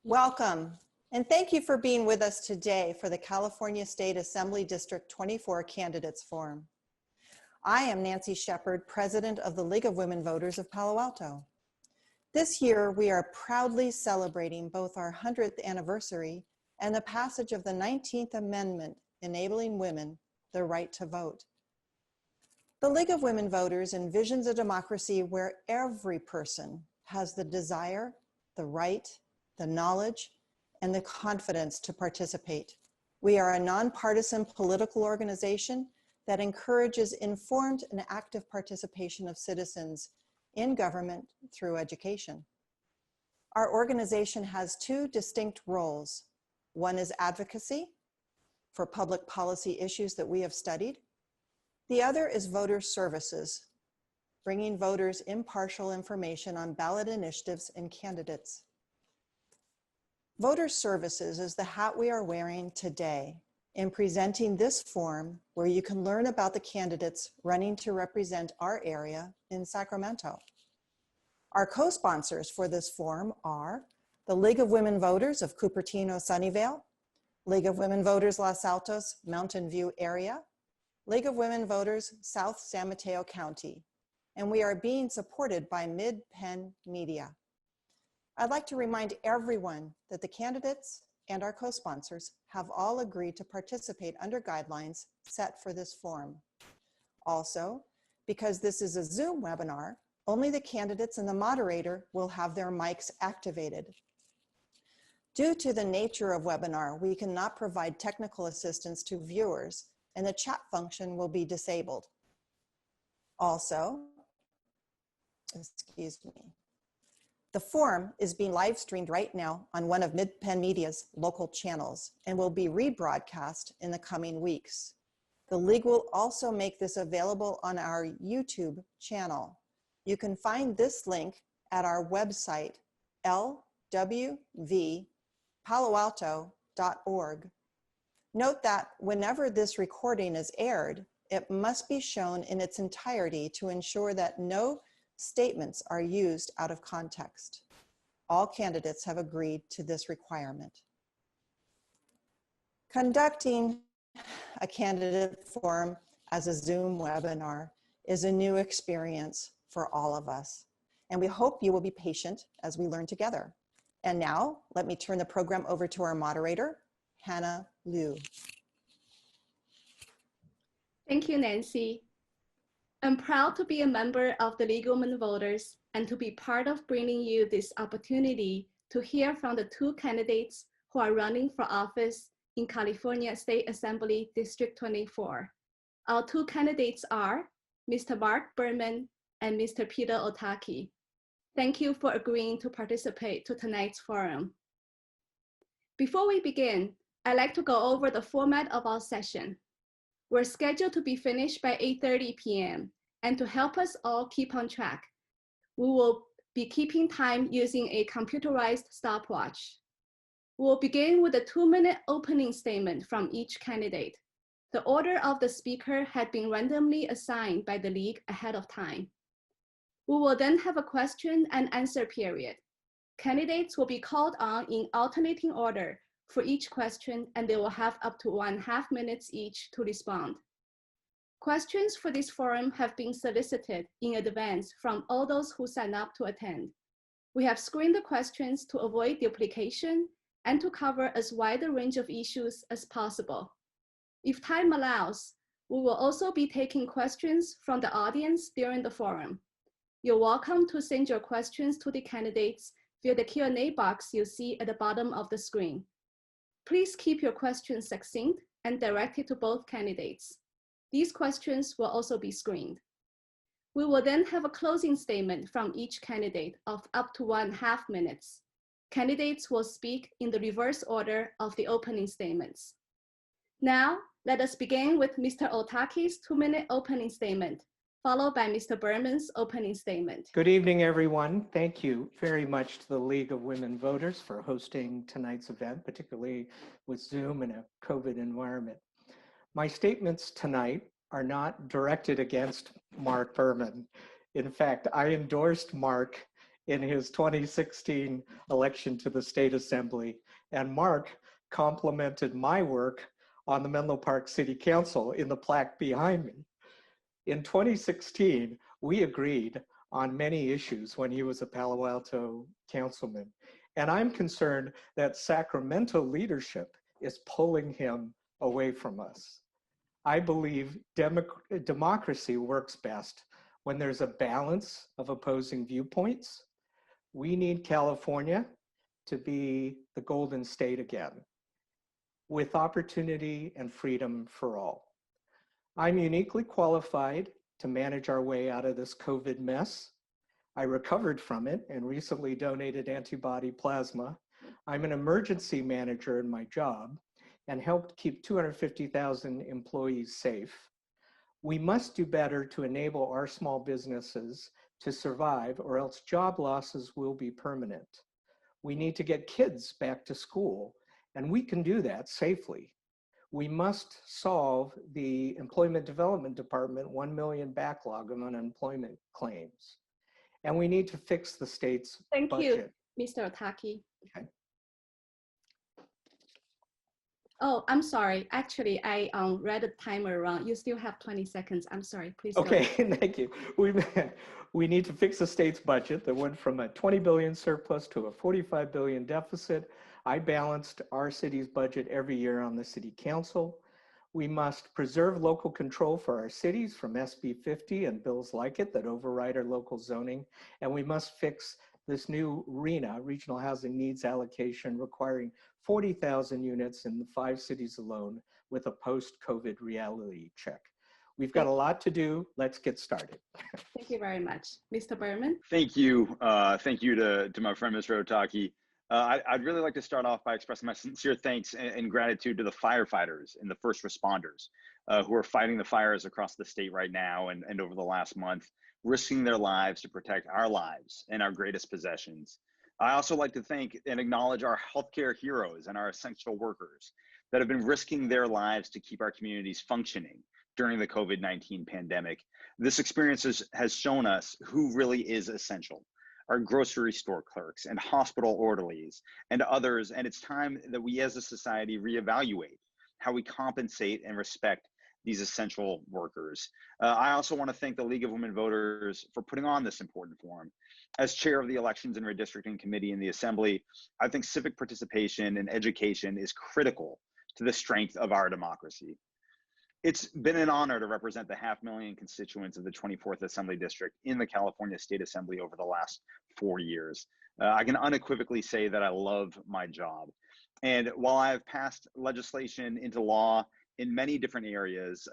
Welcome, and thank you for being with us today for the California State Assembly District 24 Candidates Forum. I am Nancy Shepard, President of the League of Women Voters of Palo Alto. This year, we are proudly celebrating both our 100th anniversary and the passage of the 19th Amendment enabling women the right to vote. The League of Women Voters envisions a democracy where every person has the desire, the right, the knowledge, and the confidence to participate. We are a nonpartisan political organization that encourages informed and active participation of citizens in government through education. Our organization has two distinct roles. One is advocacy for public policy issues that we have studied. The other is voter services, bringing voters impartial information on ballot initiatives and candidates. Voter Services is the hat we are wearing today in presenting this forum where you can learn about the candidates running to represent our area in Sacramento. Our co-sponsors for this forum are the League of Women Voters of Cupertino-Sunnyvale, League of Women Voters Los Altos Mountain View area, League of Women Voters South San Mateo County, and we are being supported by Mid-Penn Media. I'd like to remind everyone that the candidates and our co-sponsors have all agreed to participate under guidelines set for this forum. Also, because this is a Zoom webinar, only the candidates and the moderator will have their mics activated. Due to the nature of webinar, we cannot provide technical assistance to viewers, and the chat function will be disabled. Also, excuse me. The forum is being live streamed right now on one of Mid-Penn Media's local channels and will be rebroadcast in the coming weeks. The League will also make this available on our YouTube channel. You can find this link at our website, lwvpaloalto.org. Note that whenever this recording is aired, it must be shown in its entirety to ensure that no statements are used out of context. All candidates have agreed to this requirement. Conducting a candidate forum as a Zoom webinar is a new experience for all of us, and we hope you will be patient as we learn together. And now, let me turn the program over to our moderator, Hannah Liu. Thank you, Nancy. I'm proud to be a member of the League of Women Voters and to be part of bringing you this opportunity to hear from the two candidates who are running for office in California State Assembly District 24. Our two candidates are Mr. Marc Berman and Mr. Peter Ohtaki. Thank you for agreeing to participate to tonight's forum. Before we begin, I'd like to go over the format of our session. We're scheduled to be finished by 8:30 p.m. and to help us all keep on track, we will be keeping time using a computerized stopwatch. We'll begin with a 2-minute opening statement from each candidate. The order of the speaker had been randomly assigned by the League ahead of time. We will then have a question and answer period. Candidates will be called on in alternating order for each question, and they will have up to 1.5 minutes each to respond. Questions for this forum have been solicited in advance from all those who sign up to attend. We have screened the questions to avoid duplication and to cover as wide a range of issues as possible. If time allows, we will also be taking questions from the audience during the forum. You're welcome to send your questions to the candidates via the Q&A box you see at the bottom of the screen. Please keep your questions succinct and directed to both candidates. These questions will also be screened. We will then have a closing statement from each candidate of up to 1.5 minutes. Candidates will speak in the reverse order of the opening statements. Now, let us begin with Mr. Ohtaki's 2-minute opening statement, followed by Mr. Berman's opening statement. Good evening, everyone. Thank you very much to the League of Women Voters for hosting tonight's event, particularly with Zoom in a COVID environment. My statements tonight are not directed against Marc Berman. In fact, I endorsed Marc in his 2016 election to the State Assembly, and Marc complimented my work on the Menlo Park City Council in the plaque behind me. In 2016, we agreed on many issues when he was a Palo Alto councilman, and I'm concerned that Sacramento leadership is pulling him away from us. I believe democracy works best when there's a balance of opposing viewpoints. We need California to be the Golden State again, with opportunity and freedom for all. I'm uniquely qualified to manage our way out of this COVID mess. I recovered from it and recently donated antibody plasma. I'm an emergency manager in my job and helped keep 250,000 employees safe. We must do better to enable our small businesses to survive, or else job losses will be permanent. We need to get kids back to school, and we can do that safely. We must solve the Employment Development Department 1 million backlog of unemployment claims. And we need to fix the state's budget. Thank you, Mr. Ohtaki. Okay. Oh, I'm sorry. Actually, I read the timer wrong. You still have 20 seconds. I'm sorry. Please Okay, go. thank you. We need to fix the state's budget that went from a 20 billion surplus to a 45 billion deficit. I balanced our city's budget every year on the city council. We must preserve local control for our cities from SB 50 and bills like it that override our local zoning. And we must fix this new RHNA, Regional Housing Needs Allocation, requiring 40,000 units in the 5 cities alone with a post-COVID reality check. We've got a lot to do. Let's get started. Thank you very much. Mr. Berman? Thank you. Thank you to my friend, Mr. Ohtaki. I'd really like to start off by expressing my sincere thanks and gratitude to the firefighters and the first responders who are fighting the fires across the state right now and over the last month, risking their lives to protect our lives and our greatest possessions. I also like to thank and acknowledge our healthcare heroes and our essential workers that have been risking their lives to keep our communities functioning during the COVID-19 pandemic. This experience has shown us who really is essential. Our grocery store clerks and hospital orderlies and others, and it's time that we as a society reevaluate how we compensate and respect these essential workers. I also want to thank the League of Women Voters for putting on this important forum. As chair of the Elections and Redistricting Committee in the Assembly, I think civic participation and education is critical to the strength of our democracy. It's been an honor to represent the 500,000 constituents of the 24th Assembly District in the California State Assembly over the last 4 years. I can unequivocally say that I love my job. And while I have passed legislation into law in many different areas,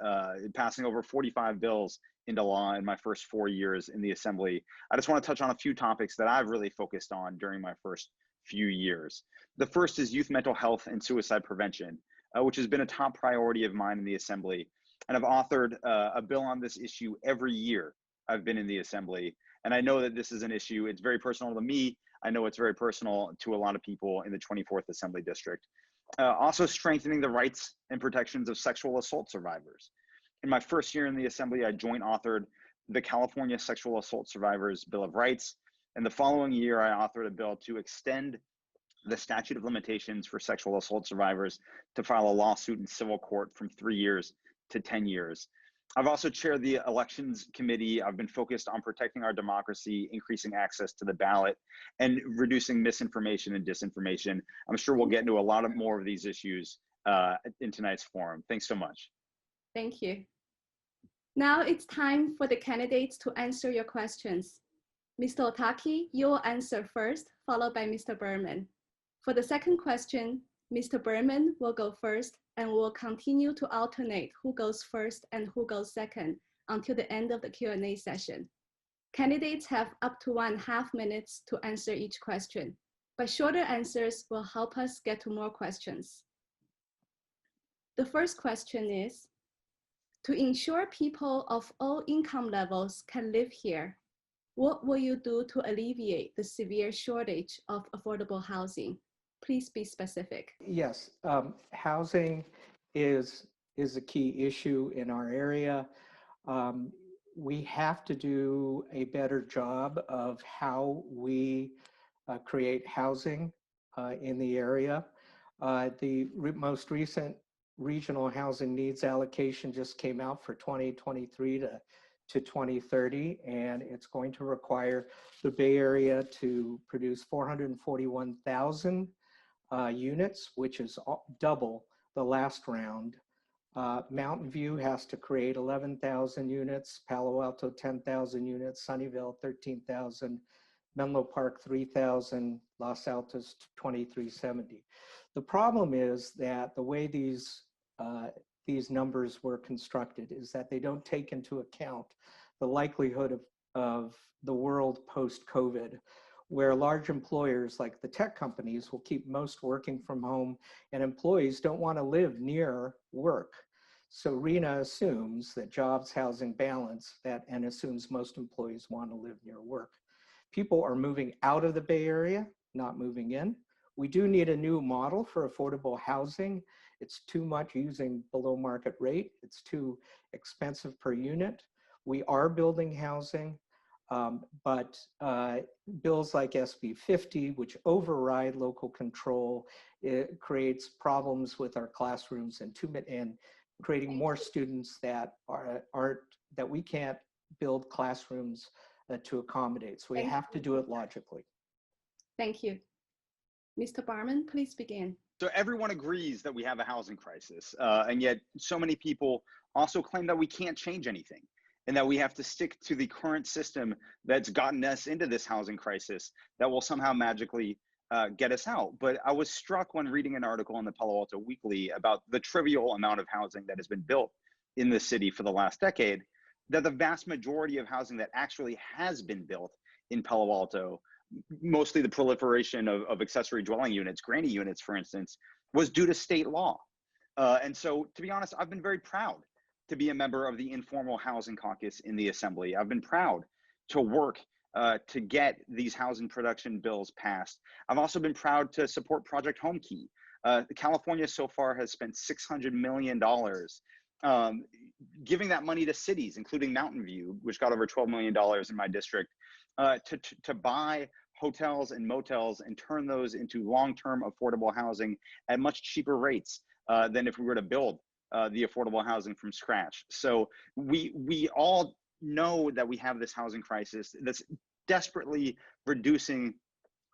passing over 45 bills into law in my first 4 years in the Assembly, I just want to touch on a few topics that I've really focused on during my first few years. The first is youth mental health and suicide prevention, which has been a top priority of mine in the Assembly. And I've authored a bill on this issue every year I've been in the Assembly. And I know that this is an issue, it's very personal to me. I know it's very personal to a lot of people in the 24th Assembly District. Also strengthening the rights and protections of sexual assault survivors. In my first year in the Assembly, I joint authored the California Sexual Assault Survivors Bill of Rights. And the following year, I authored a bill to extend the statute of limitations for sexual assault survivors to file a lawsuit in civil court from 3 years to 10 years. I've also chaired the Elections Committee. I've been focused on protecting our democracy, increasing access to the ballot, and reducing misinformation and disinformation. I'm sure we'll get into a lot more of these issues in tonight's forum. Thanks so much. Thank you. Now it's time for the candidates to answer your questions. Mr. Ohtaki, you will answer first, followed by Mr. Berman. For the second question, Mr. Berman will go first and will continue to alternate who goes first and who goes second until the end of the Q&A session. Candidates have up to 1.5 minutes to answer each question, but shorter answers will help us get to more questions. The first question is, to ensure people of all income levels can live here, what will you do to alleviate the severe shortage of affordable housing? Please be specific. Yes, housing is a key issue in our area. we have to do a better job of how we create housing in the area. The most recent regional housing needs allocation just came out for 2023 to 2030, and it's going to require the Bay Area to produce 441,000 units, which is double the last round. Mountain View has to create 11,000 units, Palo Alto 10,000 units, Sunnyvale 13,000, Menlo Park 3,000, Los Altos 2,370. The problem is that the way these numbers were constructed is that they don't take into account the likelihood of the world post-COVID, where large employers like the tech companies will keep most working from home, and employees don't want to live near work. So RHNA assumes that jobs, housing, balance, and assumes most employees want to live near work. People are moving out of the Bay Area, not moving in. We do need a new model for affordable housing. It's too much using below market rate. It's too expensive per unit. We are building housing, but bills like SB 50, which override local control, it creates problems with our classrooms and creating more students that that we can't build classrooms to accommodate. So we have to do it logically. Thank you. Mr. Berman, please begin. So everyone agrees that we have a housing crisis, and yet so many people also claim that we can't change anything and that we have to stick to the current system that's gotten us into this housing crisis that will somehow magically get us out. But I was struck when reading an article in the Palo Alto Weekly about the trivial amount of housing that has been built in the city for the last decade, that the vast majority of housing that actually has been built in Palo Alto, mostly the proliferation of accessory dwelling units, granny units, for instance, was due to state law. And so, to be honest, I've been very proud to be a member of the Informal Housing Caucus in the Assembly. I've been proud to work to get these housing production bills passed. I've also been proud to support Project Home Key. California so far has spent $600 million giving that money to cities, including Mountain View, which got over $12 million in my district, to buy hotels and motels and turn those into long-term affordable housing at much cheaper rates than if we were to build the affordable housing from scratch. So we all know that we have this housing crisis that's desperately reducing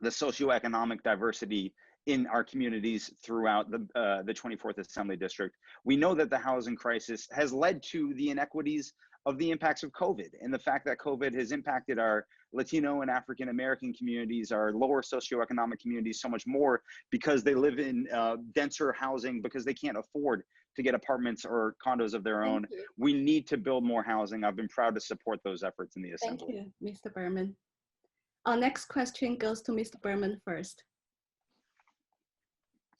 the socioeconomic diversity in our communities throughout the 24th Assembly District. We know that the housing crisis has led to the inequities of the impacts of COVID and the fact that COVID has impacted our Latino and African American communities, our lower socioeconomic communities so much more because they live in denser housing because they can't afford to get apartments or condos of their own. We need to build more housing. I've been proud to support those efforts in the Assembly. Thank you, Mr. Berman. Our next question goes to Mr. Berman first.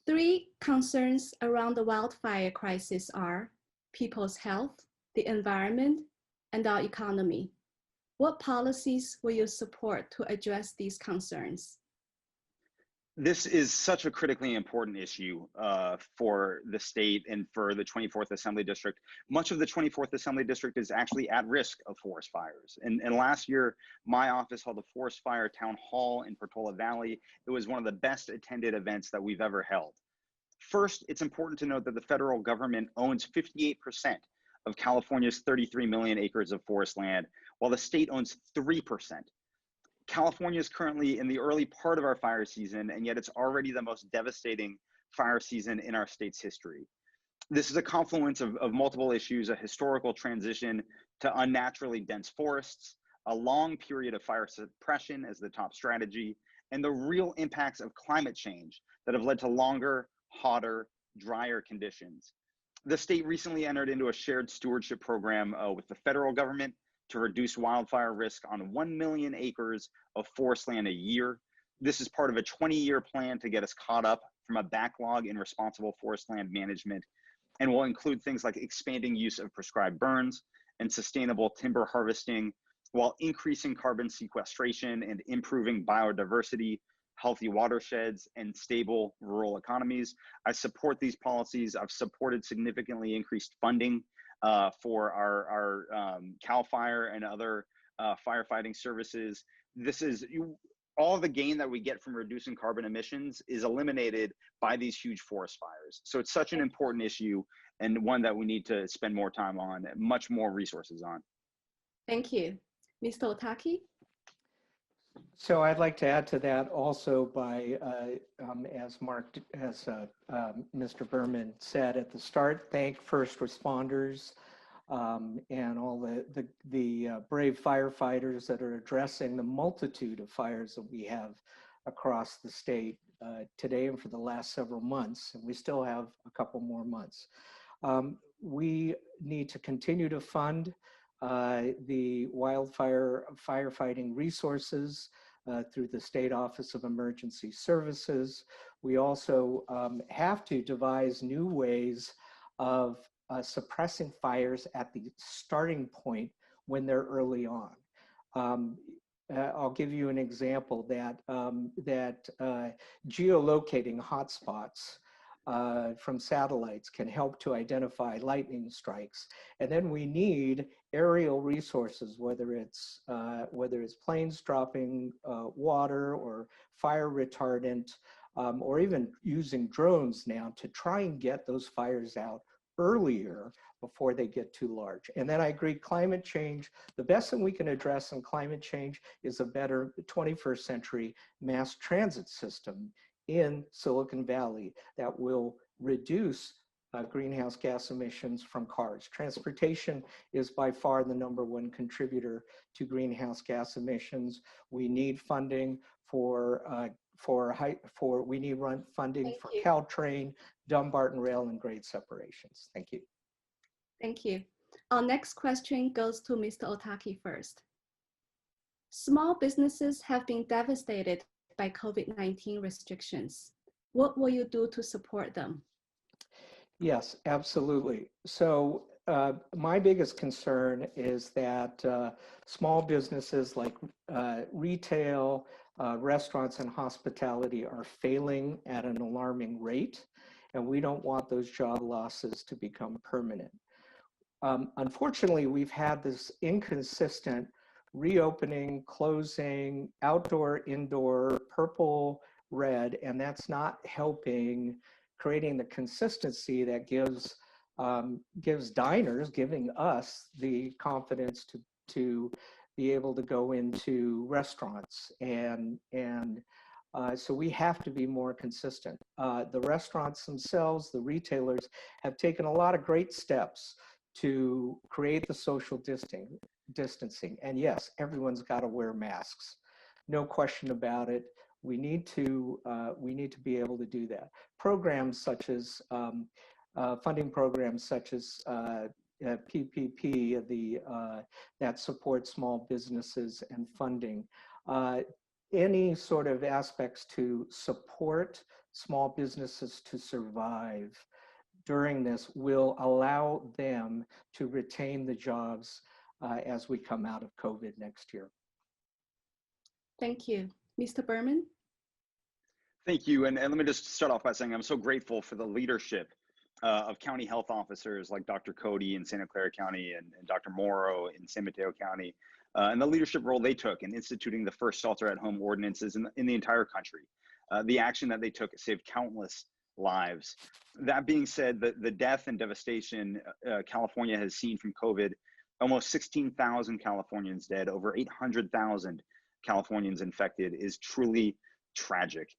3 concerns around the wildfire crisis are people's health, the environment, and our economy. What policies will you support to address these concerns? This is such a critically important issue for the state and for the 24th Assembly District. Much of the 24th Assembly District is actually at risk of forest fires. And last year, my office held a forest fire town hall in Portola Valley. It was one of the best attended events that we've ever held. First, it's important to note that the federal government owns 58% of California's 33 million acres of forest land, while the state owns 3%. California is currently in the early part of our fire season, and yet it's already the most devastating fire season in our state's history. This is a confluence of multiple issues: a historical transition to unnaturally dense forests, a long period of fire suppression as the top strategy, and the real impacts of climate change that have led to longer, hotter, drier conditions. The state recently entered into a shared stewardship program with the federal government to reduce wildfire risk on 1 million acres of forest land a year. This is part of a 20-year plan to get us caught up from a backlog in responsible forest land management, and will include things like expanding use of prescribed burns and sustainable timber harvesting, while increasing carbon sequestration and improving biodiversity, healthy watersheds, and stable rural economies. I support these policies. I've supported significantly increased funding for our CAL FIRE and other firefighting services. This is all the gain that we get from reducing carbon emissions is eliminated by these huge forest fires. So it's such an important issue and one that we need to spend more time on, much more resources on. Thank you. Mr. Ohtaki? So I'd like to add to that also by, as Mr. Berman said at the start, thank first responders and all the brave firefighters that are addressing the multitude of fires that we have across the state today and for the last several months, and we still have a couple more months. We need to continue to fund the wildfire firefighting resources through the State Office of Emergency Services. We also have to devise new ways of suppressing fires at the starting point when they're early on. I'll give you an example that geolocating hotspots from satellites can help to identify lightning strikes. And then we need aerial resources, whether it's planes dropping water or fire retardant, or even using drones now to try and get those fires out earlier before they get too large. And then I agree, climate change, the best thing we can address in climate change is a better 21st century mass transit system in Silicon Valley that will reduce greenhouse gas emissions from cars. Transportation is by far the #1 contributor to greenhouse gas emissions. We need funding for Caltrain, Dumbarton Rail, and grade separations. Thank you. Thank you. Our next question goes to Mr. Ohtaki first. Small businesses have been devastated by COVID-19 restrictions. What will you do to support them? Yes, absolutely. So my biggest concern is that small businesses like retail, restaurants, and hospitality are failing at an alarming rate, and we don't want those job losses to become permanent. Unfortunately, we've had this inconsistent reopening, closing, outdoor, indoor, purple, red, and that's not helping creating the consistency that gives diners, giving us the confidence to be able to go into restaurants. So we have to be more consistent. The restaurants themselves, the retailers, have taken a lot of great steps to create the social distancing. And yes, everyone's got to wear masks. No question about it. We need to be able to do that. Programs such as funding programs such as PPP, that support small businesses and funding. Any sort of aspects to support small businesses to survive during this will allow them to retain the jobs as we come out of COVID next year. Thank you. Mr. Berman? Thank you. And let me just start off by saying I'm so grateful for the leadership of county health officers like Dr. Cody in Santa Clara County and Dr. Morrow in San Mateo County, and the leadership role they took in instituting the first shelter-at-home ordinances in the entire country. The action that they took saved countless lives. That being said, the death and devastation California has seen from COVID, almost 16,000 Californians dead, over 800,000 Californians infected, is truly tragic.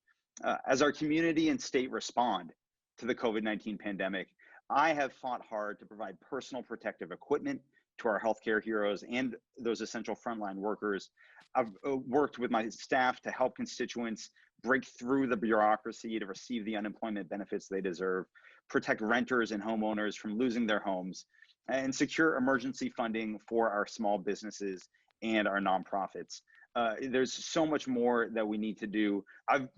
As our community and state respond to the COVID-19 pandemic, I have fought hard to provide personal protective equipment to our healthcare heroes and those essential frontline workers. I've worked with my staff to help constituents break through the bureaucracy to receive the unemployment benefits they deserve, protect renters and homeowners from losing their homes, and secure emergency funding for our small businesses and our nonprofits. There's so much more that we need to do. I've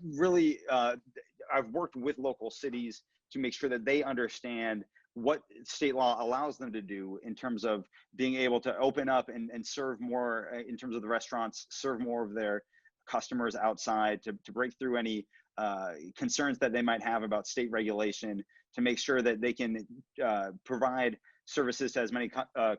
worked with local cities to make sure that they understand what state law allows them to do in terms of being able to open up and serve more in terms of the restaurants, serve more of their customers outside, to break through any concerns that they might have about state regulation, to make sure that they can provide services to as many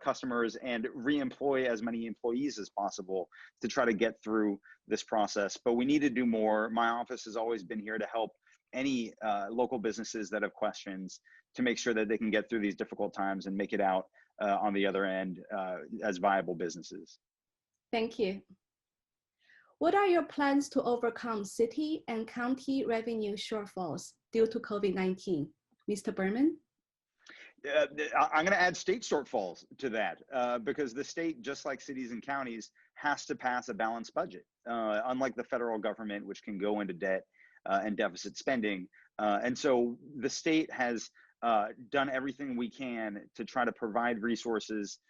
customers and re-employ as many employees as possible to try to get through this process. But we need to do more. My office has always been here to help any local businesses that have questions to make sure that they can get through these difficult times and make it out on the other end as viable businesses. Thank you. What are your plans to overcome city and county revenue shortfalls due to COVID-19? Mr. Berman? I'm going to add state shortfalls to that because the state, just like cities and counties, has to pass a balanced budget, unlike the federal government, which can go into debt and deficit spending. And so the state has done everything we can to try to provide resources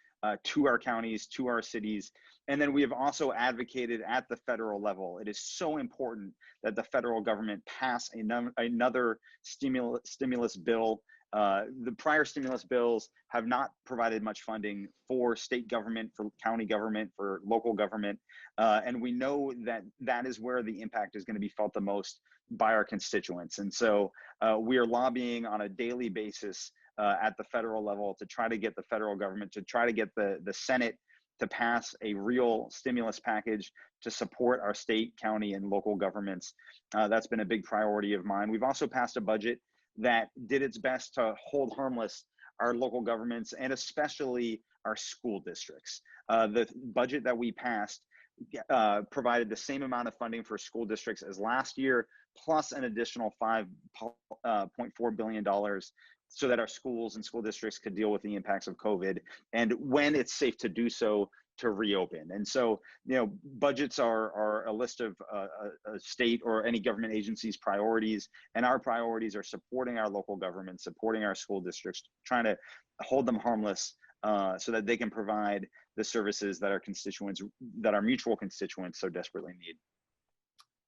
to our counties, to our cities. And then we have also advocated at the federal level. It is so important that the federal government pass another stimulus bill. The prior stimulus bills have not provided much funding for state government, for county government, for local government. And we know that that is where the impact is going to be felt the most by our constituents. And so we are lobbying on a daily basis at the federal level to try to get the federal government, to try to get the Senate to pass a real stimulus package to support our state, county, and local governments. That's been a big priority of mine. We've also passed a budget that did its best to hold harmless our local governments and especially our school districts. The budget that we passed provided the same amount of funding for school districts as last year, plus an additional $5.4 billion so that our schools and school districts could deal with the impacts of COVID and when it's safe to do so, to reopen. And so, you know, budgets are a list of a state or any government agency's priorities, and our priorities are supporting our local government, supporting our school districts, trying to hold them harmless so that they can provide the services that our constituents, that our mutual constituents so desperately need.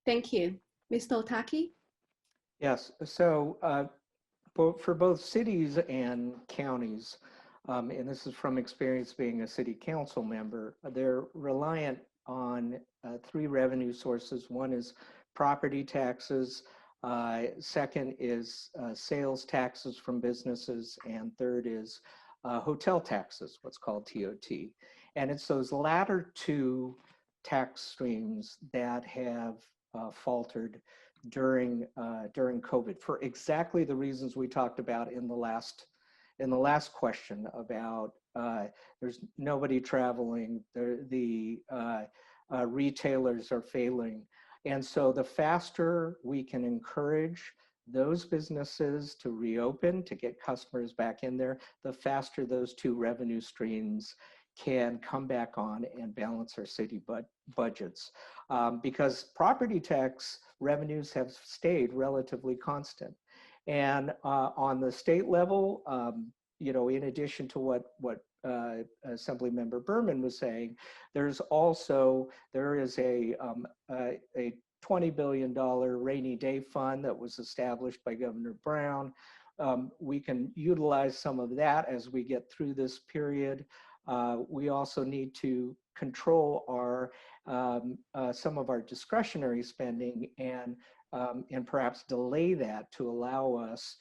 Thank you. Mr. Ohtaki? Yes, so for both cities and counties, and this is from experience being a city council member, they're reliant on three revenue sources. One is property taxes, second is sales taxes from businesses, and third is hotel taxes, what's called TOT. And it's those latter two tax streams that have faltered during COVID for exactly the reasons we talked about in the last question about there's nobody traveling, the retailers are failing. And so the faster we can encourage those businesses to reopen, to get customers back in there, the faster those two revenue streams can come back on and balance our city budgets. Because property tax revenues have stayed relatively constant. And on the state level, you know, in addition to what Assemblymember Berman was saying, there is a $20 billion rainy day fund that was established by Governor Brown. We can utilize some of that as we get through this period. We also need to control our some of our discretionary spending and perhaps delay that to allow us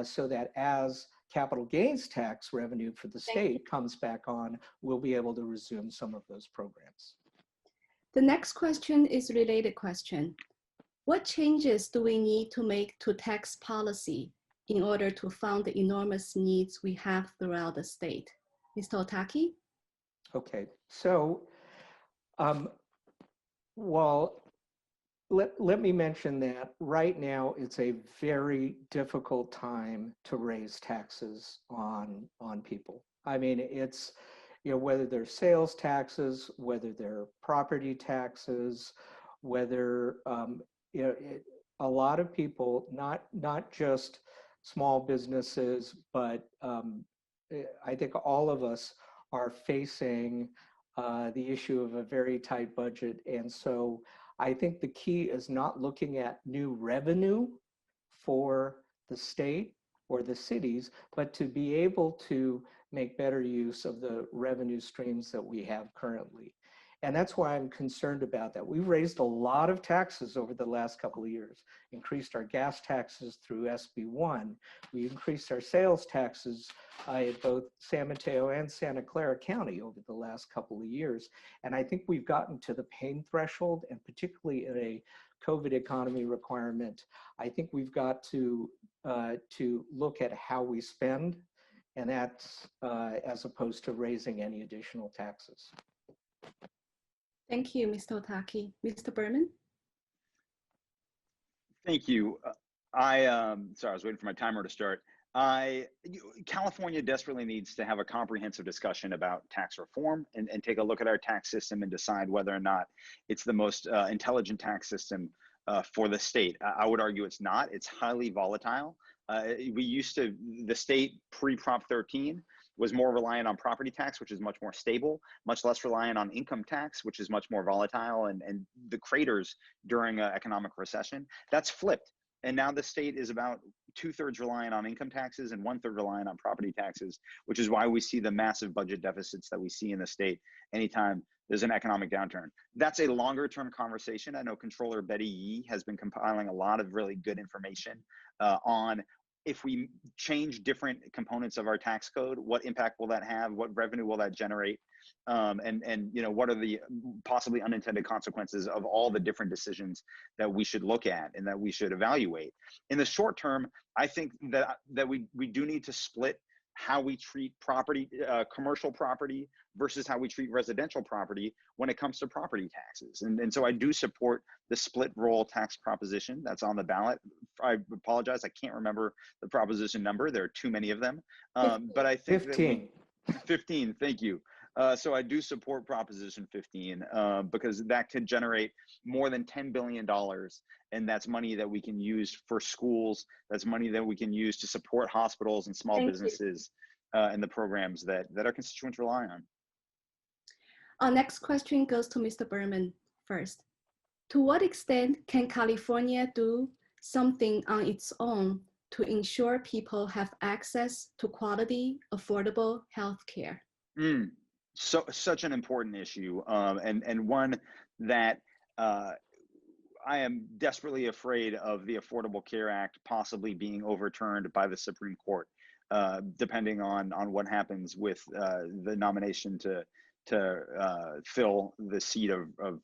so that as capital gains tax revenue for the state comes back on, we'll be able to resume some of those programs. The next question is a related question. What changes do we need to make to tax policy in order to fund the enormous needs we have throughout the state? Mr. Ohtaki? Okay, so well, let me mention that right now it's a very difficult time to raise taxes on people. I mean, it's, you know, whether they're sales taxes, whether they're property taxes, whether, you know, a lot of people, not just small businesses, but I think all of us are facing the issue of a very tight budget. And so I think the key is not looking at new revenue for the state or the cities, but to be able to make better use of the revenue streams that we have currently. And that's why I'm concerned about that. We've raised a lot of taxes over the last couple of years, increased our gas taxes through SB1. We increased our sales taxes in both San Mateo and Santa Clara County over the last couple of years. And I think we've gotten to the pain threshold, and particularly in a COVID economy requirement, I think we've got to look at how we spend, and that's as opposed to raising any additional taxes. Thank you, Mr. Ohtaki. Mr. Berman? Thank you. Sorry, I was waiting for my timer to start. California desperately needs to have a comprehensive discussion about tax reform and take a look at our tax system and decide whether or not it's the most intelligent tax system for the state. I would argue it's not. It's highly volatile. The state pre-Prop 13 was more reliant on property tax, which is much more stable, much less reliant on income tax, which is much more volatile and the craters during an economic recession. That's flipped. And now the state is about 2/3 reliant on income taxes and 1/3 reliant on property taxes, which is why we see the massive budget deficits that we see in the state anytime there's an economic downturn. That's a longer term conversation. I know Controller Betty Yee has been compiling a lot of really good information on if we change different components of our tax code, what impact will that have? What revenue will that generate? And you know, what are the possibly unintended consequences of all the different decisions that we should look at and that we should evaluate? In the short term, I think that we do need to split how we treat property, commercial property versus how we treat residential property when it comes to property taxes. And so I do support the split roll tax proposition that's on the ballot. I apologize, I can't remember the proposition number. There are too many of them. But I think 15. 15, thank you. So I do support Proposition 15 because that could generate more than $10 billion. And that's money that we can use for schools. That's money that we can use to support hospitals and small businesses and the programs that our constituents rely on. Our next question goes to Mr. Berman first. To what extent can California do something on its own to ensure people have access to quality, affordable health care? So such an important issue, and one that I am desperately afraid of the Affordable Care Act possibly being overturned by the Supreme Court, depending on what happens with the nomination to fill the seat of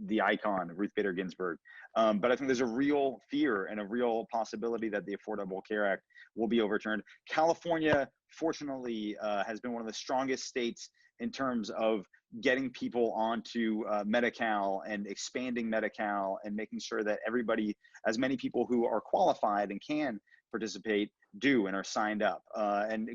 the icon, Ruth Bader Ginsburg. But I think there's a real fear and a real possibility that the Affordable Care Act will be overturned. California, fortunately, has been one of the strongest states in terms of getting people onto Medi-Cal and expanding Medi-Cal and making sure that everybody, as many people who are qualified and can participate, do and are signed up, and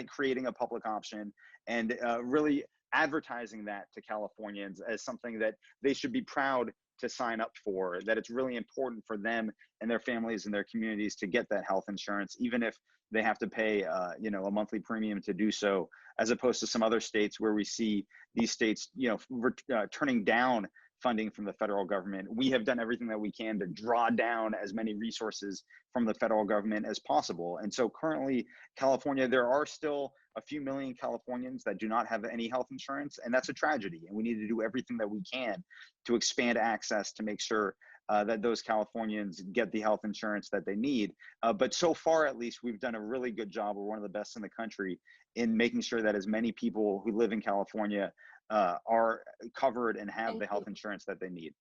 creating a public option and really advertising that to Californians as something that they should be proud to sign up for, that it's really important for them and their families and their communities to get that health insurance, even if they have to pay you know, a monthly premium to do so, as opposed to some other states where we see these states, you know, turning down funding from the federal government. We have done everything that we can to draw down as many resources from the federal government as possible. And so currently, California, there are still a few million Californians that do not have any health insurance, and that's a tragedy. And we need to do everything that we can to expand access to make sure that those Californians get the health insurance that they need. But so far, at least, we've done a really good job. We're one of the best in the country in making sure that as many people who live in California are covered and have the health insurance that they need.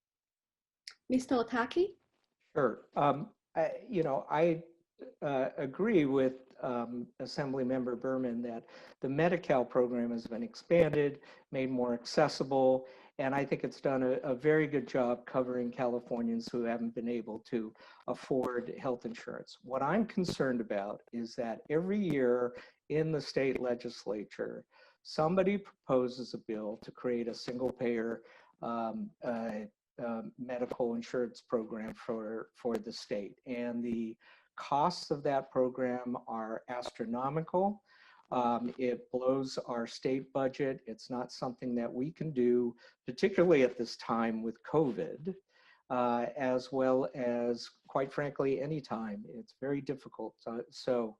Mr. Ohtaki? Sure. I agree with Assemblymember Berman that the Medi-Cal program has been expanded, made more accessible, and I think it's done a very good job covering Californians who haven't been able to afford health insurance. What I'm concerned about is that every year in the state legislature, somebody proposes a bill to create a single-payer medical insurance program for the state. And the costs of that program are astronomical. It blows our state budget. It's not something that we can do, particularly at this time with COVID, as well as, quite frankly, anytime. It's very difficult. So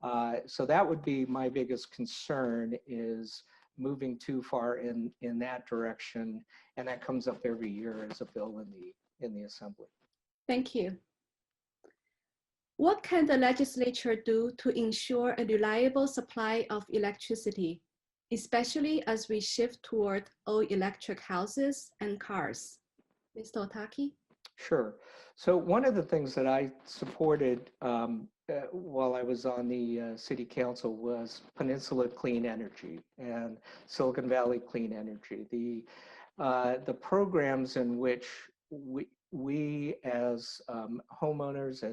that would be my biggest concern, is moving too far in that direction, and that comes up every year as a bill in the Assembly. Thank you. What can the legislature do to ensure a reliable supply of electricity, especially as we shift toward all electric houses and cars? Mr. Ohtaki? Sure. So one of the things that I supported while I was on the City Council was Peninsula Clean Energy and Silicon Valley Clean Energy. The programs in which we as homeowners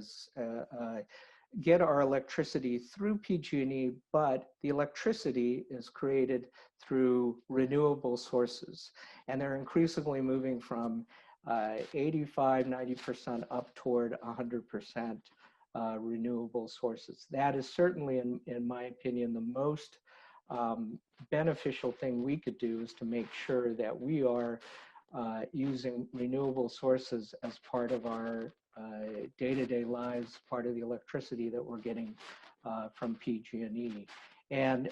get our electricity through PG&E, but the electricity is created through renewable sources. And they're increasingly moving from 85, 90% up toward 100% renewable sources. That is certainly, in my opinion, the most beneficial thing we could do is to make sure that we are using renewable sources as part of our day-to-day lives, part of the electricity that we're getting from PG&E. And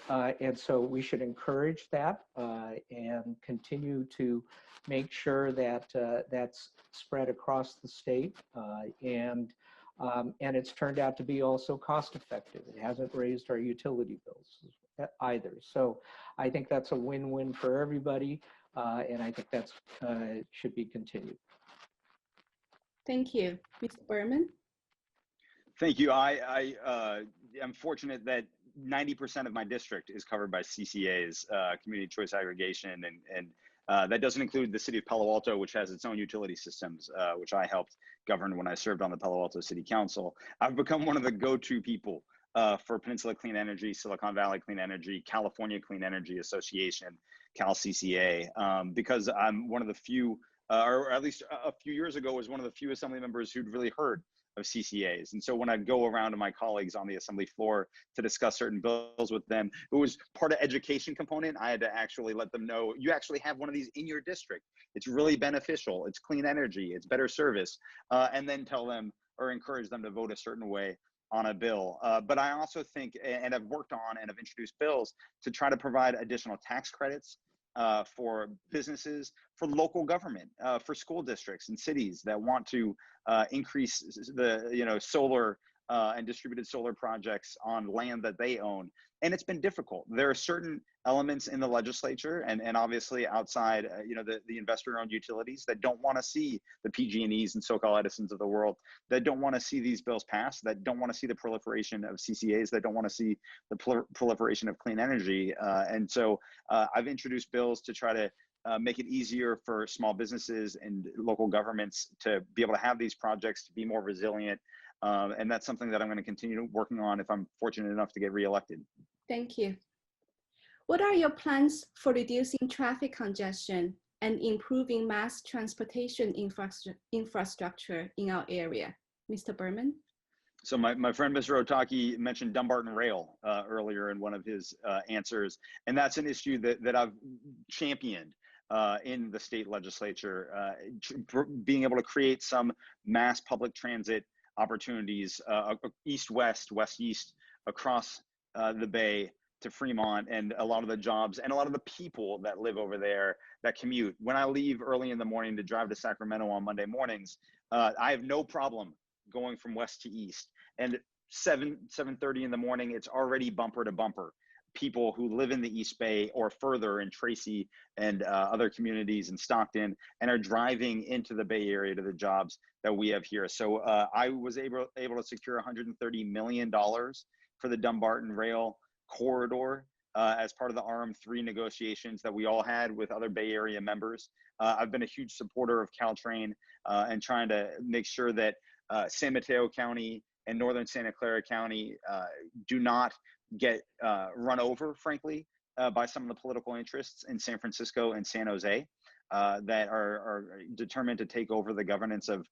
so we should encourage that and continue to make sure that that's spread across the state. And it's turned out to be also cost effective. It hasn't raised our utility bills either. So I think that's a win-win for everybody. And I think that's should be continued. Thank you. Mr. Berman? Thank you. I am fortunate that 90% of my district is covered by CCAs, community choice aggregation, and that doesn't include the city of Palo Alto, which has its own utility systems, which I helped govern when I served on the Palo Alto City Council. I've become one of the go-to people for Peninsula Clean Energy, Silicon Valley Clean Energy, California Clean Energy Association, CalCCA, because I'm one of the few, or at least a few years ago, was one of the few Assembly members who'd really heard of CCAs. And so when I'd go around to my colleagues on the Assembly floor to discuss certain bills with them, it was part of education component. I had to actually let them know, you actually have one of these in your district. It's really beneficial. It's clean energy. It's better service. And then tell them or encourage them to vote a certain way on a bill. But I also think, and I've worked on and have introduced bills to try to provide additional tax credits for businesses, for local government, for school districts and cities that want to increase the solar and distributed solar projects on land that they own. And it's been difficult. There are certain elements in the legislature and obviously outside, the investor-owned utilities that don't want to see the PG&Es and SoCal Edisons of the world, that don't want to see these bills passed, that don't want to see the proliferation of CCAs, that don't want to see the proliferation of clean energy. And so I've introduced bills to try to make it easier for small businesses and local governments to be able to have these projects, to be more resilient. And that's something that I'm going to continue working on if I'm fortunate enough to get reelected. Thank you. What are your plans for reducing traffic congestion and improving mass transportation infrastructure in our area? Mr. Berman? So my friend, Mr. Ohtaki, mentioned Dumbarton Rail earlier in one of his answers. And that's an issue that I've championed in the state legislature, being able to create some mass public transit opportunities east-west, west-east, across the Bay to Fremont, and a lot of the jobs and a lot of the people that live over there that commute. When I leave early in the morning to drive to Sacramento on Monday mornings, I have no problem going from west to east. And 7:30 in the morning, it's already bumper to bumper. People who live in the East Bay or further in Tracy and other communities in Stockton and are driving into the Bay Area to the jobs that we have here. So I was able to secure $130 million for the Dumbarton Rail corridor as part of the RM3 negotiations that we all had with other Bay Area members. I've been a huge supporter of Caltrain and trying to make sure that San Mateo County and Northern Santa Clara County do not get run over, frankly, by some of the political interests in San Francisco and San Jose that are determined to take over the governance of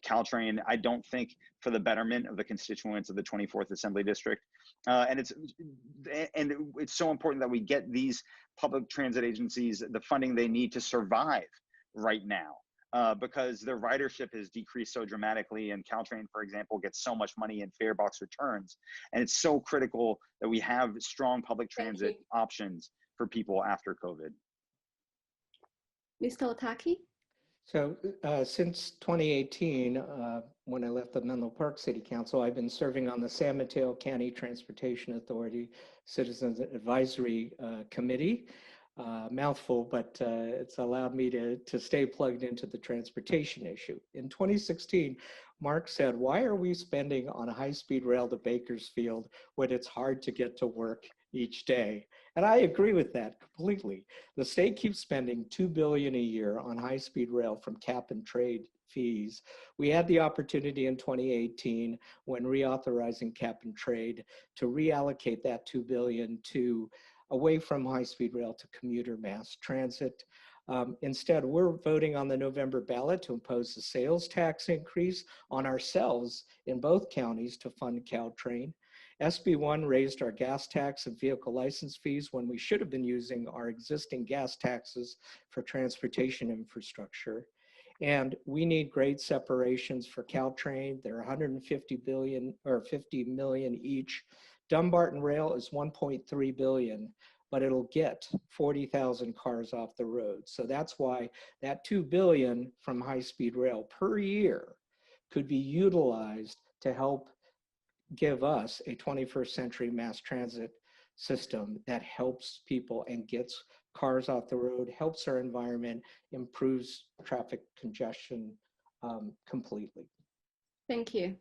Caltrain. I don't think for the betterment of the constituents of the 24th Assembly District. And it's so important that we get these public transit agencies the funding they need to survive right now. Because their ridership has decreased so dramatically, and Caltrain, for example, gets so much money in fare box returns. And it's so critical that we have strong public transit options for people after COVID? Mr. Ohtaki? So since 2018, when I left the Menlo Park City Council, I've been serving on the San Mateo County Transportation Authority Citizens Advisory Committee. Mouthful, but it's allowed me to stay plugged into the transportation issue. In 2016, Mark said, "Why are we spending on a high-speed rail to Bakersfield when it's hard to get to work each day?" And I agree with that completely. The state keeps spending $2 billion a year on high-speed rail from cap and trade fees. We had the opportunity in 2018 when reauthorizing cap and trade to reallocate that $2 billion to away from high-speed rail to commuter mass transit. Instead, we're voting on the November ballot to impose a sales tax increase on ourselves in both counties to fund Caltrain. SB1 raised our gas tax and vehicle license fees when we should have been using our existing gas taxes for transportation infrastructure. And we need grade separations for Caltrain. They're 150 billion or 50 million each. Dumbarton Rail is 1.3 billion, but it'll get 40,000 cars off the road. So that's why that 2 billion from high-speed rail per year could be utilized to help give us a 21st century mass transit system that helps people and gets cars off the road, helps our environment, improves traffic congestion completely. Thank you.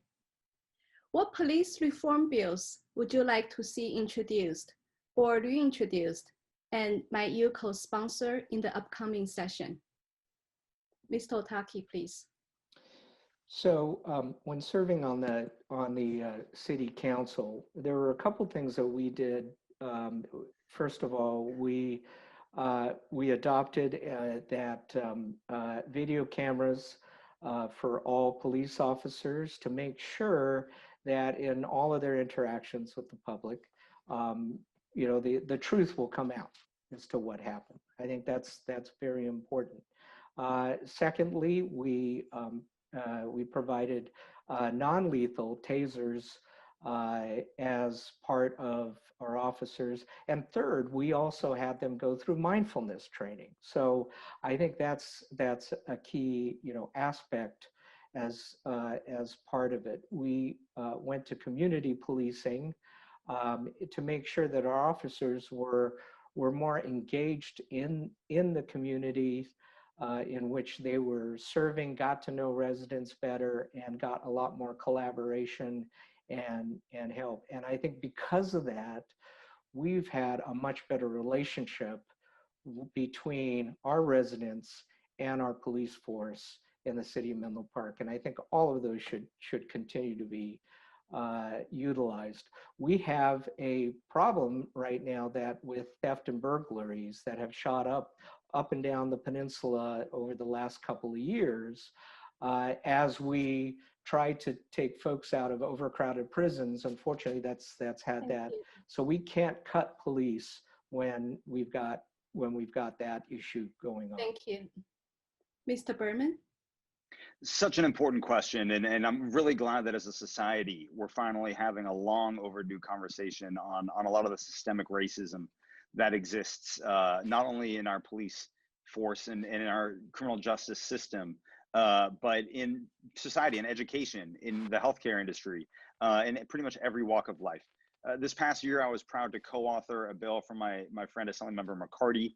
What police reform bills would you like to see introduced or reintroduced, and might you co-sponsor in the upcoming session? Mr. Ohtaki, please. So when serving on the city council, there were a couple things that we did. First of all, we adopted that video cameras for all police officers to make sure that in all of their interactions with the public, you know, the truth will come out as to what happened. I think that's very important. Secondly, we provided non-lethal tasers as part of our officers. And third, we also had them go through mindfulness training. So I think that's a key, you know, aspect as part of it. We went to community policing to make sure that our officers were more engaged in the communities in which they were serving, got to know residents better, and got a lot more collaboration and help. And I think because of that, we've had a much better relationship between our residents and our police force in the city of Menlo Park. And I think all of those should continue to be utilized. We have a problem right now that with theft and burglaries that have shot up and down the peninsula over the last couple of years, as we try to take folks out of overcrowded prisons. Unfortunately, that's had that. So we can't cut police when we've got that issue going on. Thank you. Mr. Berman? Such an important question, and I'm really glad that as a society, we're finally having a long overdue conversation on a lot of the systemic racism that exists, not only in our police force and in our criminal justice system, but in society and education, in the healthcare industry, in pretty much every walk of life. This past year, I was proud to co-author a bill from my friend Assemblymember McCarty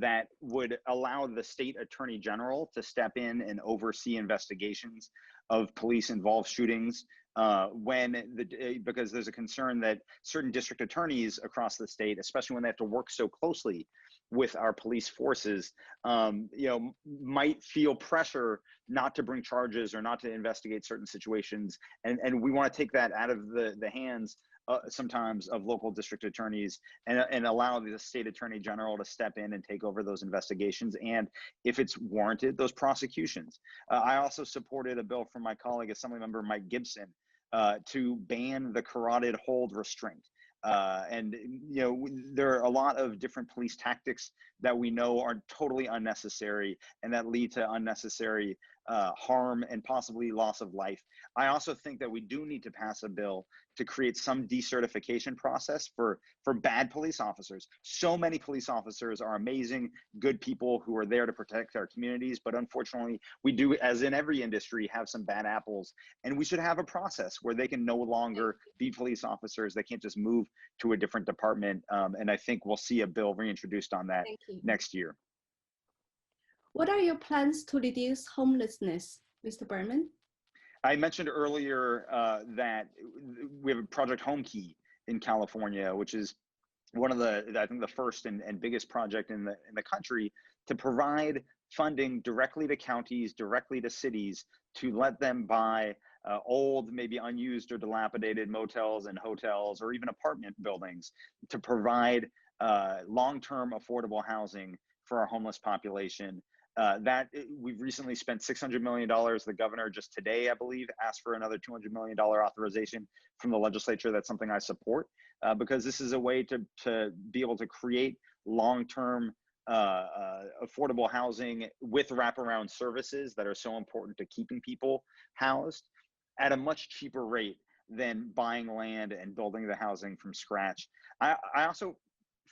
that would allow the state attorney general to step in and oversee investigations of police-involved shootings because there's a concern that certain district attorneys across the state, especially when they have to work so closely with our police forces, might feel pressure not to bring charges or not to investigate certain situations. And we want to take that out of the hands sometimes of local district attorneys and allow the state attorney general to step in and take over those investigations. And if it's warranted, those prosecutions. I also supported a bill from my colleague, Assemblymember Mike Gibson, to ban the carotid hold restraint. And there are a lot of different police tactics that we know are totally unnecessary and that lead to unnecessary harm and possibly loss of life. I also think that we do need to pass a bill to create some decertification process for bad police officers. So many police officers are amazing, good people who are there to protect our communities, but unfortunately, we do, as in every industry, have some bad apples, and we should have a process where they can no longer be police officers. They can't just move to a different department, and I think we'll see a bill reintroduced on that next year. What are your plans to reduce homelessness, Mr. Berman? I mentioned earlier that we have a Project Home Key in California, which is one of the, I think, the first and biggest project in the country to provide funding directly to counties, directly to cities, to let them buy old, maybe unused or dilapidated motels and hotels, or even apartment buildings, to provide long-term affordable housing for our homeless population. We've recently spent $600 million. The governor just today, I believe, asked for another $200 million authorization from the legislature. That's something I support because this is a way to be able to create long-term affordable housing with wraparound services that are so important to keeping people housed at a much cheaper rate than buying land and building the housing from scratch. I also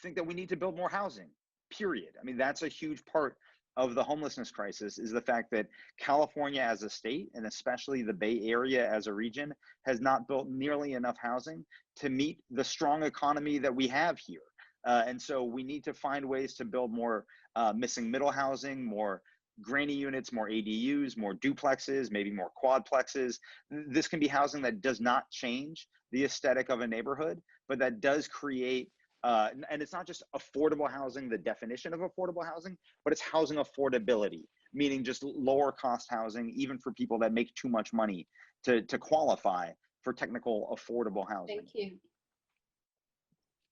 think that we need to build more housing, period. I mean, that's a huge part of the homelessness crisis, is the fact that California as a state, and especially the Bay Area as a region, has not built nearly enough housing to meet the strong economy that we have here. And so we need to find ways to build more missing middle housing, more granny units, more ADUs, more duplexes, maybe more quadplexes. This can be housing that does not change the aesthetic of a neighborhood, but that does create and it's not just affordable housing, the definition of affordable housing, but it's housing affordability, meaning just lower cost housing, even for people that make too much money to qualify for technical affordable housing. Thank you.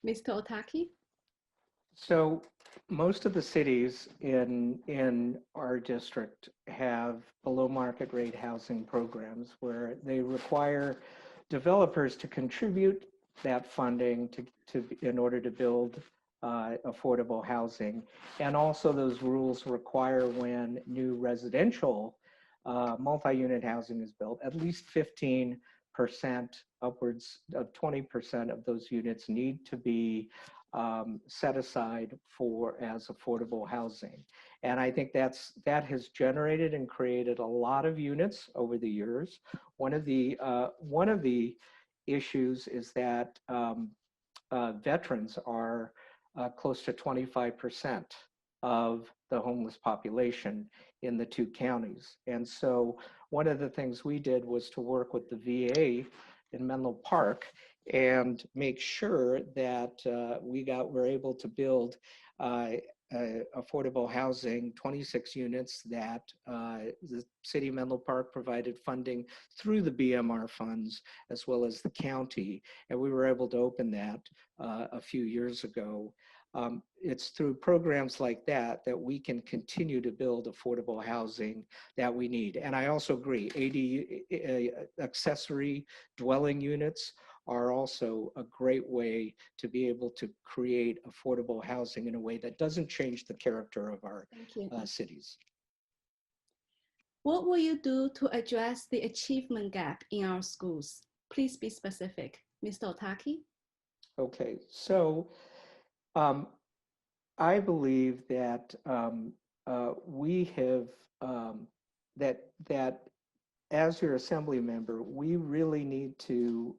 Mr. Ohtaki? So most of the cities in our district have below market rate housing programs where they require developers to contribute that funding in order to build affordable housing. And also those rules require when new residential multi-unit housing is built, at least 15%, upwards of 20% of those units need to be set aside as affordable housing. And I think that has generated and created a lot of units over the years. One of the issues is that veterans are close to 25% of the homeless population in the two counties. And so one of the things we did was to work with the VA in Menlo Park and make sure that we're able to build affordable housing, 26 units that the city of Menlo Park provided funding through the BMR funds, as well as the county. And we were able to open that a few years ago. It's through programs like that we can continue to build affordable housing that we need. And I also agree, accessory dwelling units are also a great way to be able to create affordable housing in a way that doesn't change the character of our cities. What will you do to address the achievement gap in our schools? Please be specific. Mr. Ohtaki? Okay, so I believe that we have, that as your assembly member, we really need to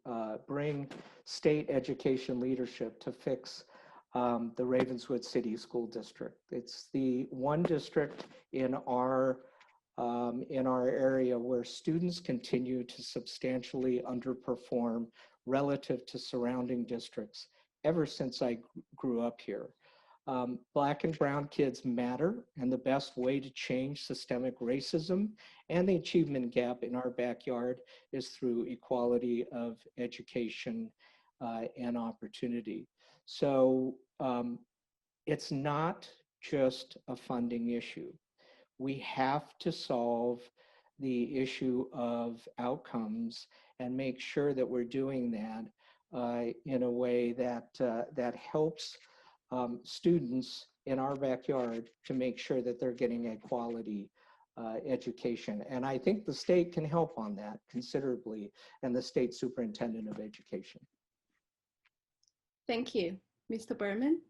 bring state education leadership to fix the Ravenswood City School District. It's the one district in our area where students continue to substantially underperform relative to surrounding districts ever since I grew up here. Black and brown kids matter, and the best way to change systemic racism and the achievement gap in our backyard is through equality of education and opportunity. So it's not just a funding issue. We have to solve the issue of outcomes and make sure that we're doing that in a way that helps students in our backyard to make sure that they're getting a quality education. And I think the state can help on that considerably, and the state superintendent of education. Thank you. Mr. Berman?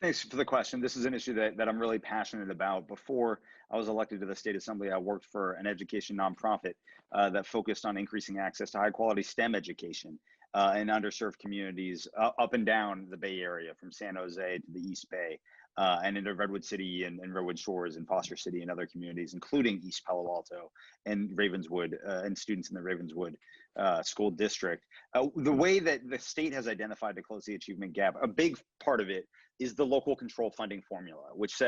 Thanks for the question. This is an issue that I'm really passionate about. Before I was elected to the state assembly, I worked for an education nonprofit that focused on increasing access to high quality STEM education in underserved communities up and down the Bay Area, from San Jose to the East Bay, and into Redwood City and Redwood Shores and Foster City and other communities, including East Palo Alto and Ravenswood, and students in the Ravenswood school district. The way that the state has identified to close the achievement gap, a big part of it is the local control funding formula, which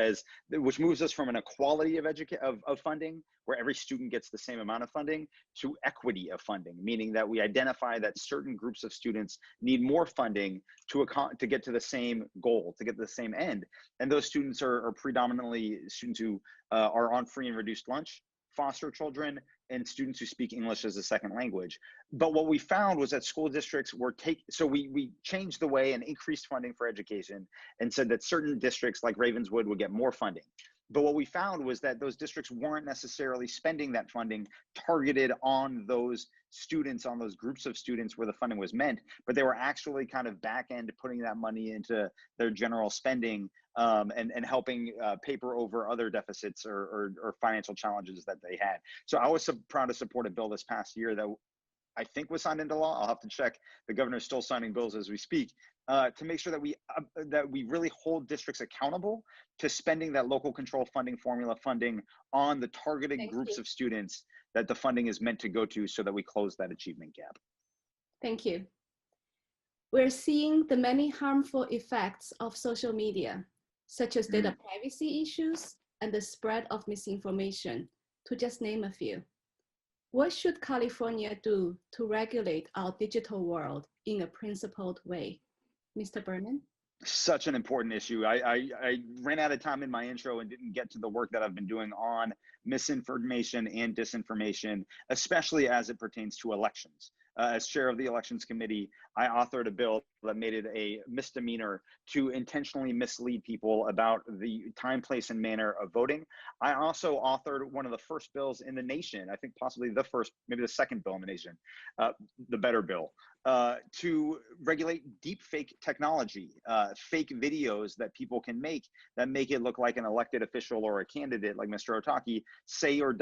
moves us from an equality of funding, where every student gets the same amount of funding, to equity of funding, meaning that we identify that certain groups of students need more funding to get to the same goal, to get to the same end. And those students are predominantly students who are on free and reduced lunch, foster children, and students who speak English as a second language. But what we found was that school districts so we changed the way and increased funding for education and said that certain districts like Ravenswood would get more funding. But what we found was that those districts weren't necessarily spending that funding targeted on those students, on those groups of students where the funding was meant, but they were actually kind of back end putting that money into their general spending and helping paper over other deficits or financial challenges that they had. So I was so proud to support a bill this past year that I think was signed into law. I'll have to check. The governor's still signing bills as we speak, to make sure that we really hold districts accountable to spending that local control funding formula funding on the targeted groups of students that the funding is meant to go to, so that we close that achievement gap. Thank you. We're seeing the many harmful effects of social media, such as data privacy issues and the spread of misinformation, to just name a few. What should California do to regulate our digital world in a principled way? Mr. Berman? Such an important issue. I ran out of time in my intro and didn't get to the work that I've been doing on misinformation and disinformation, especially as it pertains to elections. As chair of the elections committee, I authored a bill that made it a misdemeanor to intentionally mislead people about the time, place, and manner of voting. I also authored one of the first bills in the nation, I think possibly the first, maybe the second bill in the nation, the better bill, to regulate deep fake technology, fake videos that people can make that make it look like an elected official or a candidate like Mr. Ohtaki say or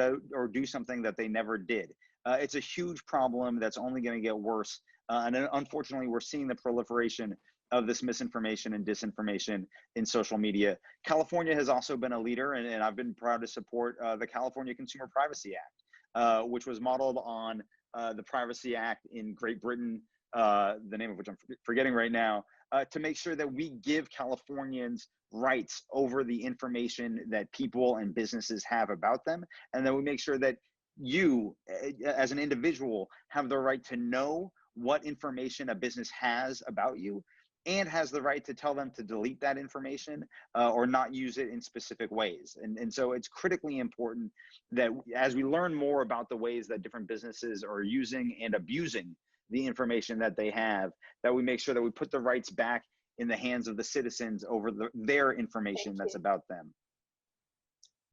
do something that they never did. It's a huge problem that's only going to get worse. And unfortunately, we're seeing the proliferation of this misinformation and disinformation in social media. California has also been a leader, and I've been proud to support the California Consumer Privacy Act, which was modeled on the Privacy Act in Great Britain, the name of which I'm forgetting right now, to make sure that we give Californians rights over the information that people and businesses have about them, and that we make sure that you, as an individual, have the right to know what information a business has about you, and has the right to tell them to delete that information or not use it in specific ways. And so it's critically important that as we learn more about the ways that different businesses are using and abusing the information that they have, that we make sure that we put the rights back in the hands of the citizens over their information that's about them.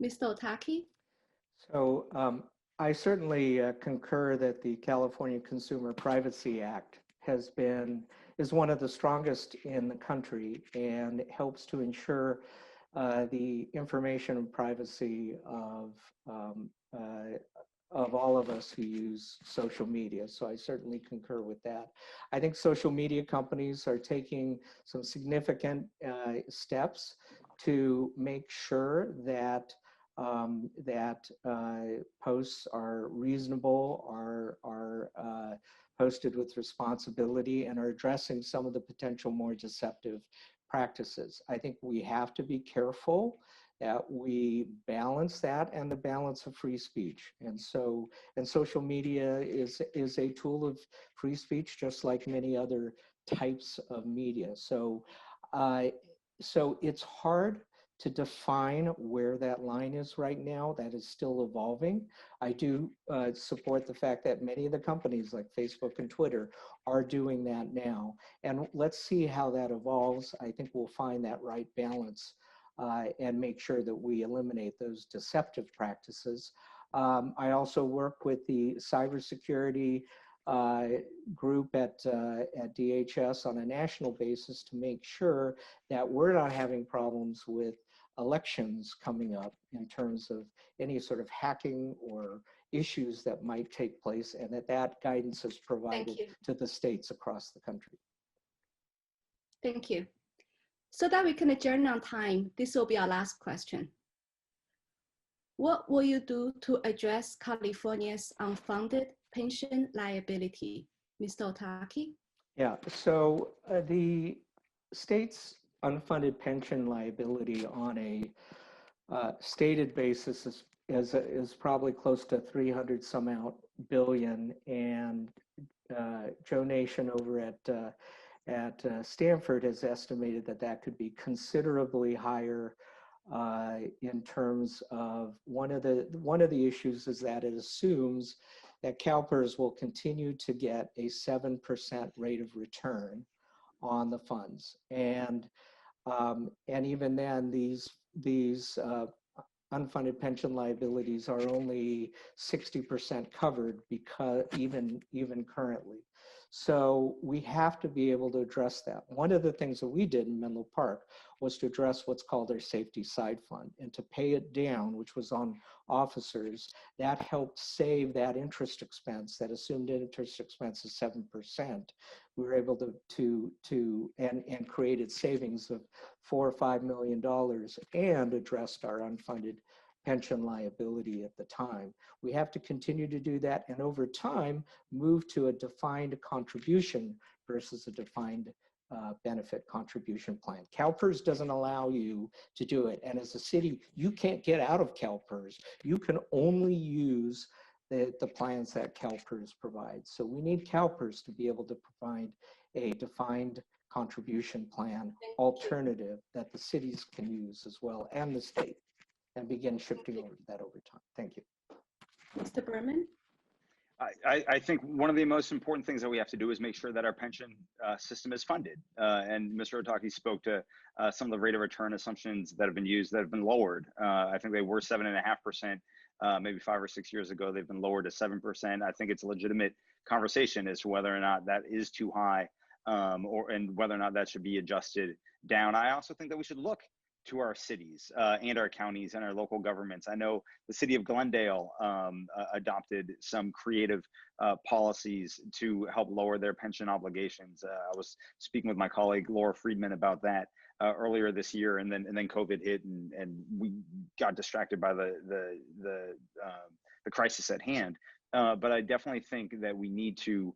Mr. Ohtaki? So I certainly concur that the California Consumer Privacy Act is one of the strongest in the country, and helps to ensure the information and privacy of all of us who use social media. So I certainly concur with that. I think social media companies are taking some significant steps to make sure that posts are reasonable, are posted with responsibility, and are addressing some of the potential more deceptive practices. I think we have to be careful that we balance that and the balance of free speech. And social media is a tool of free speech, just like many other types of media. So it's hard to define where that line is right now. That is still evolving. I do support the fact that many of the companies like Facebook and Twitter are doing that now. And let's see how that evolves. I think we'll find that right balance and make sure that we eliminate those deceptive practices. I also work with the cybersecurity group at DHS on a national basis to make sure that we're not having problems with elections coming up in terms of any sort of hacking or issues that might take place, and that guidance is provided to the states across the country. Thank you. So that we can adjourn on time, this will be our last question. What will you do to address California's unfunded pension liability? Mr. Ohtaki? Yeah, so the state's unfunded pension liability on a stated basis is probably close to 300 some out billion, and Joe Nation over at Stanford has estimated that could be considerably higher in terms of one of the issues is that it assumes that CalPERS will continue to get a 7% rate of return on the funds, and even then these unfunded pension liabilities are only 60% covered because even currently. So we have to be able to address that. One of the things that we did in Menlo Park was to address what's called our safety side fund and to pay it down, which was on officers. That helped save that interest expense, that assumed interest expense is 7%. We were able and created savings of $4 or $5 million and addressed our unfunded pension liability at the time. We have to continue to do that, and over time move to a defined contribution versus a defined benefit contribution plan. CalPERS doesn't allow you to do it, and as a city you can't get out of CalPERS. You can only use the plans that CalPERS provides. So we need CalPERS to be able to provide a defined contribution plan alternative that the cities can use as well, and the state, and begin shifting over that over time. Thank you. Mr. Berman? I think one of the most important things that we have to do is make sure that our pension system is funded. And Mr. Ohtaki spoke to some of the rate of return assumptions that have been used that have been lowered. I think they were 7.5%, maybe 5 or 6 years ago. They've been lowered to 7%. I think it's a legitimate conversation as to whether or not that is too high, and whether or not that should be adjusted down. I also think that we should look to our cities and our counties and our local governments. I know the city of Glendale adopted some creative policies to help lower their pension obligations. I was speaking with my colleague Laura Friedman about that earlier this year, and then COVID hit, and we got distracted by the crisis at hand. But I definitely think that we need to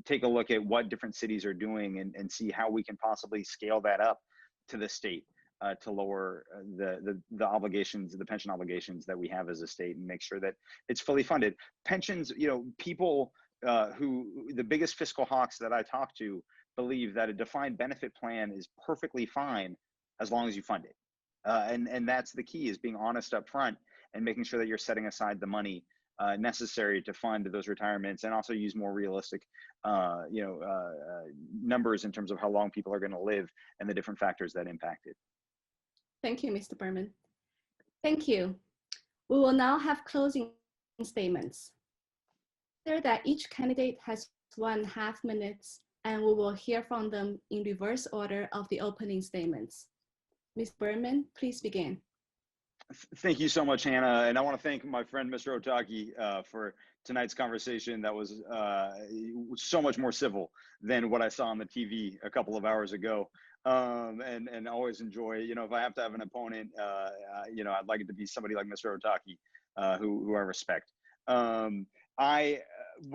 take a look at what different cities are doing and see how we can possibly scale that up to the state to lower the obligations, the pension obligations that we have as a state, and make sure that it's fully funded. Pensions, people who, the biggest fiscal hawks that I talk to, believe that a defined benefit plan is perfectly fine as long as you fund it. And that's the key, is being honest up front and making sure that you're setting aside the money necessary to fund those retirements, and also use more realistic numbers in terms of how long people are going to live and the different factors that impact it. Thank you, Mr. Berman. Thank you. We will now have closing statements. Consider that each candidate has 1.5 minutes, and we will hear from them in reverse order of the opening statements. Ms. Berman, please begin. Thank you so much, Hannah. And I want to thank my friend, Mr. Ohtaki, for tonight's conversation. That was so much more civil than what I saw on the TV a couple of hours ago. And always enjoy, if I have to have an opponent, I'd like it to be somebody like Mr. Ohtaki, who I respect. I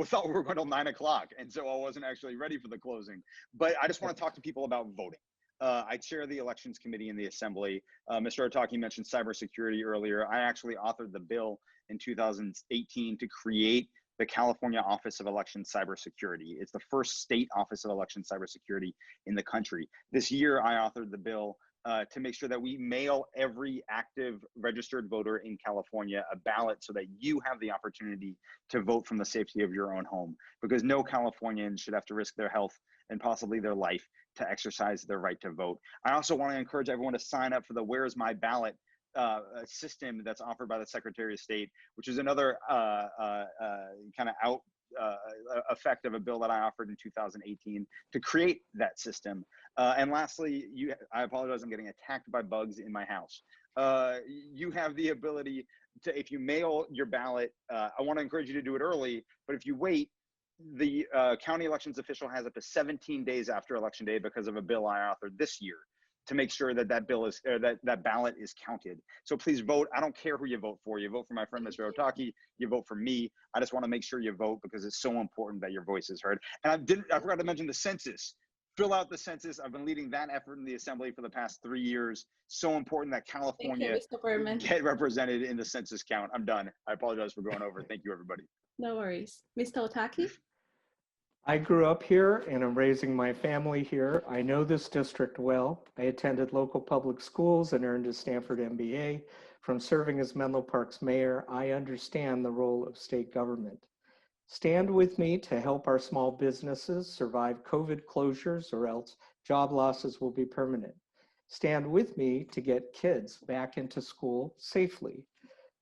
thought we were going till 9 o'clock, and so I wasn't actually ready for the closing. But I just want to talk to people about voting. I chair the elections committee in the assembly. Mr. Ohtaki mentioned cybersecurity earlier. I actually authored the bill in 2018 to create the California Office of Election Cybersecurity. It's the first state office of election cybersecurity in the country. This year, I authored the bill to make sure that we mail every active registered voter in California a ballot so that you have the opportunity to vote from the safety of your own home, because no Californian should have to risk their health and possibly their life to exercise their right to vote. I also want to encourage everyone to sign up for the Where's My Ballot system that's offered by the Secretary of State, which is another kind of effect of a bill that I offered in 2018 to create that system. And lastly, I apologize, I'm getting attacked by bugs in my house. You have the ability to, if you mail your ballot, I want to encourage you to do it early, but if you wait, the county elections official has up to 17 days after election day because of a bill I authored this year to make sure that that bill is, or that ballot is counted. So please vote. I don't care who you vote for. You vote for my friend, Mr. Ohtaki, you vote for me. I just want to make sure you vote because it's so important that your voice is heard. And I forgot to mention the census. Fill out the census. I've been leading that effort in the Assembly for the past 3 years. So important that California get represented in the census count. I'm done. I apologize for going over. Thank you, everybody. No worries. Mr. Ohtaki? I grew up here and I'm raising my family here. I know this district well. I attended local public schools and earned a Stanford MBA. From serving as Menlo Park's mayor, I understand the role of state government. Stand with me to help our small businesses survive COVID closures, or else job losses will be permanent. Stand with me to get kids back into school safely.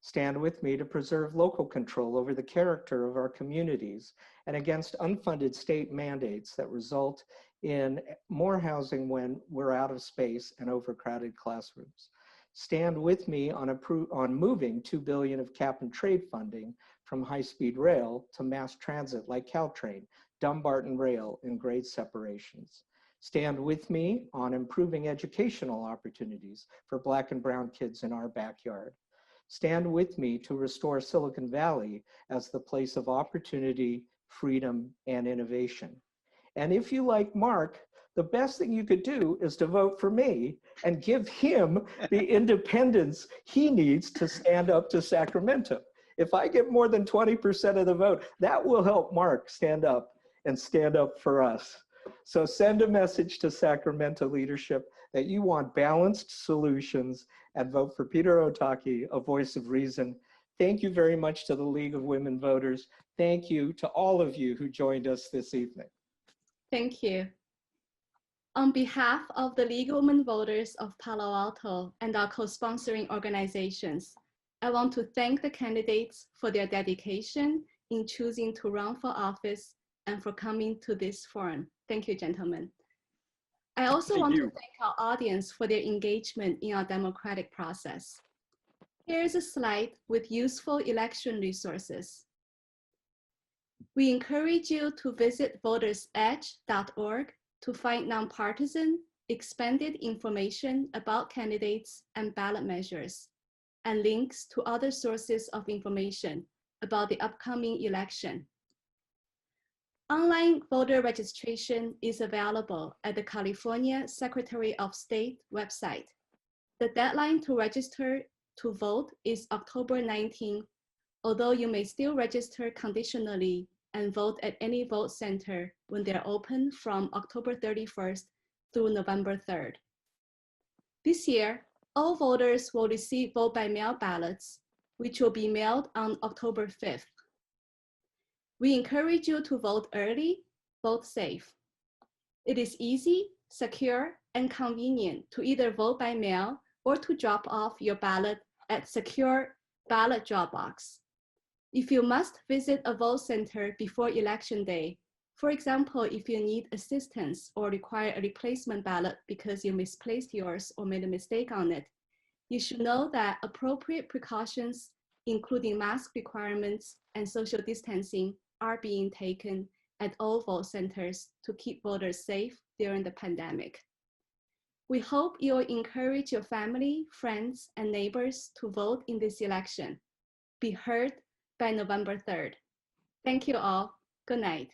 Stand with me to preserve local control over the character of our communities and against unfunded state mandates that result in more housing when we're out of space and overcrowded classrooms. Stand with me on moving $2 billion of cap and trade funding from high-speed rail to mass transit like Caltrain, Dumbarton Rail, and grade separations. Stand with me on improving educational opportunities for Black and brown kids in our backyard. Stand with me to restore Silicon Valley as the place of opportunity, freedom, and innovation. And if you like Mark, the best thing you could do is to vote for me and give him the independence he needs to stand up to Sacramento. If I get more than 20% of the vote, that will help Mark stand up and stand up for us. So send a message to Sacramento leadership that you want balanced solutions and vote for Peter Ohtaki, a voice of reason. Thank you very much to the League of Women Voters. Thank you to all of you who joined us this evening. Thank you. On behalf of the League of Women Voters of Palo Alto and our co-sponsoring organizations, I want to thank the candidates for their dedication in choosing to run for office and for coming to this forum. Thank you, gentlemen. I also want to thank our audience for their engagement in our democratic process. Here is a slide with useful election resources. We encourage you to visit votersedge.org to find nonpartisan, expanded information about candidates and ballot measures, and links to other sources of information about the upcoming election. Online voter registration is available at the California Secretary of State website. The deadline to register to vote is October 19, although you may still register conditionally and vote at any vote center when they're open from October 31st through November 3rd. This year, all voters will receive vote-by-mail ballots, which will be mailed on October 5th. We encourage you to vote early, vote safe. It is easy, secure, and convenient to either vote by mail or to drop off your ballot at secure ballot drop box. If you must visit a vote center before election day, for example, if you need assistance or require a replacement ballot because you misplaced yours or made a mistake on it, you should know that appropriate precautions, including mask requirements and social distancing, are being taken at all vote centers to keep voters safe during the pandemic. We hope you'll encourage your family, friends, and neighbors to vote in this election. Be heard by November 3rd. Thank you all. Good night.